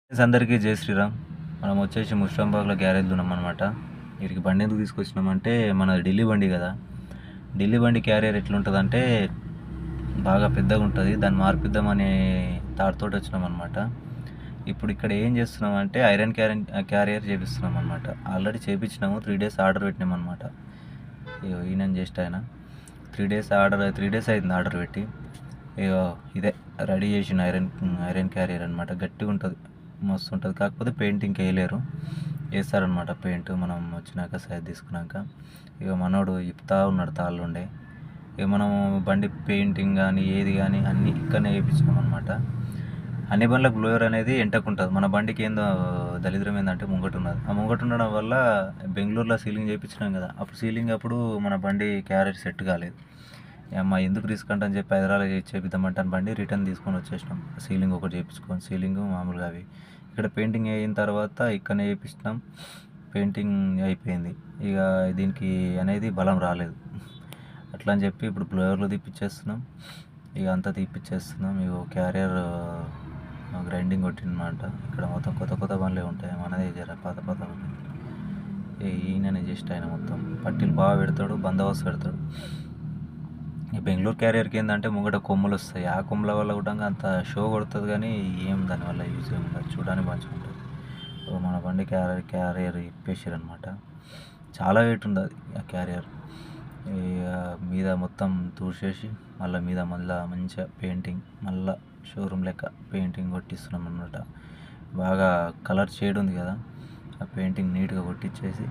Friends అందరికీ జై శ్రీరామ్. మనం వచ్చేసి ముస్లింబాగ్లో గ్యారేజ్లో ఉన్నామన్నమాట. వీరికి బండి ఎందుకు తీసుకొచ్చినామంటే మన ఢిల్లీ బండి కదా. ఢిల్లీ బండి క్యారియర్ ఎట్లుంటుందంటే బాగా పెద్దగా ఉంటుంది. దాన్ని మార్పిద్దామనే తాడుతోటి వచ్చినాం అనమాట. ఇప్పుడు ఇక్కడ ఏం చేస్తున్నామంటే ఐరన్ క్యారియర్ చేపిస్తున్నాం అనమాట. ఆల్రెడీ చేపించినాము, 3 days ఆర్డర్ పెట్టినాం అనమాట. ఈయన జస్ట్ ఆయన 3 days అయింది ఆర్డర్ పెట్టి. ఇదే రెడీ చేసిన ఐరన్ క్యారియర్ అనమాట. గట్టిగా ఉంటుంది, మస్తు ఉంటుంది. కాకపోతే పెయింటింగ్ వేయలేరు, వేస్తారనమాట పెయింట్ మనం వచ్చినాక సైజ్ తీసుకున్నాక. ఇక మనోడు ఇప్పుతా ఉన్నాడు తాళ్ళుండే. ఇక మనం బండి పెయింటింగ్ కానీ ఏది కానీ అన్నీ ఇక్కడనే వేయించినాం అనమాట. అన్ని బండ్లకు బ్లోయర్ అనేది ఎంటకుంటుంది. మన బండికి ఏందో దరిద్రం ఏంటంటే ముంగట ఉన్నది. ఆ ముంగట ఉండడం వల్ల బెంగళూరులో సీలింగ్ చేయించినాం కదా, అప్పుడు సీలింగ్ అప్పుడు మన బండి క్యారియర్ సెట్ కాలేదు. అమ్మ ఎందుకు రిస్క్ అంటే అని చెప్పి హైదరాబాద్ చేపిద్దామంటే బండి రిటర్న్ తీసుకొని వచ్చేసినాం. సీలింగ్ ఒకటి చేయించుకొని, సీలింగ్ మామూలుగా అవి ఇక్కడ పెయింటింగ్ అయిన తర్వాత ఇక్కడనే వేయించినాం. పెయింటింగ్ అయిపోయింది. ఇక దీనికి అనేది బలం రాలేదు. అట్లా అని చెప్పి ఇప్పుడు బ్లోయర్లో తీపిచ్చేస్తున్నాం. ఇక అంతా తీపిచ్చేస్తున్నాం. ఇక క్యారియర్ గ్రైండింగ్ కొట్టినమాట. ఇక్కడ మొత్తం కొత్త బండ్లే ఉంటాయి, మనదే జర పాత ఉంటాయి. ఈయననే జస్ట్ ఆయన మొత్తం పట్టీలు బాగా పెడతాడు, బందోబస్తు పెడతాడు. ఈ బెంగళూరు క్యారియర్కి ఏంటంటే ముంగట కొమ్ములు వస్తాయి. ఆ కొమ్ముల వల్ల కూడా అంత షో కొడుతుంది, కానీ ఏం దానివల్ల యూజ్ ఏమి ఉండదు, చూడడానికి మంచిగా ఉంటుంది. మన బండి క్యారియర్ ఇప్పేసారు అనమాట. చాలా వెయిట్ ఉంది అది ఆ క్యారియర్. మీద మొత్తం తూసేసి మళ్ళీ మంచిగా పెయింటింగ్, మళ్ళీ షోరూమ్ లెక్క పెయింటింగ్ కొట్టిస్తున్నాం అనమాట. బాగా కలర్ షేడ్ ఉంది కదా, ఆ పెయింటింగ్ నీట్గా కొట్టించేసి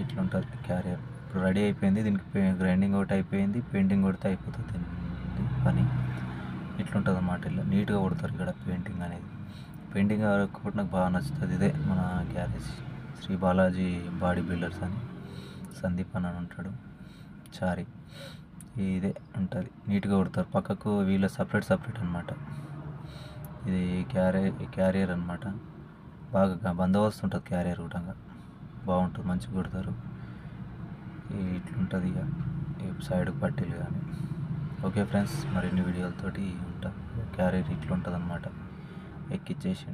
ఇట్లుంటుంది క్యారియర్. ఇప్పుడు రెడీ అయిపోయింది. దీనికి గ్రైండింగ్ ఒకటి అయిపోయింది, పెయింటింగ్ కొడితే అయిపోతుంది పని. ఇట్లుంటుంది అన్నమాట. ఇలా నీట్గా కొడతారు ఇక్కడ పెయింటింగ్ అనేది. పెయింటింగ్ కూడా నాకు బాగా నచ్చుతుంది. ఇదే మన garage Shri Balaji body builders అని సందీప్ అని ఉంటాడు, చారి. ఇదే ఉంటుంది, నీట్గా కొడతారు. పక్కకు వీళ్ళ సపరేట్ అనమాట. ఇది క్యారియర్ అనమాట. బాగా బందోబస్తు ఉంటుంది క్యారియర్ కూడా, బాగుంటుంది, మంచిగా కొడతారు. ఇట్లుంటుంది ఇక సైడ్కి పట్టీలు కానీ. ఓకే ఫ్రెండ్స్, మరిన్ని వీడియోలతోటి ఉంటా. క్యారియర్ ఇట్లుంటుంది అనమాట. ఎక్కిచ్చేసి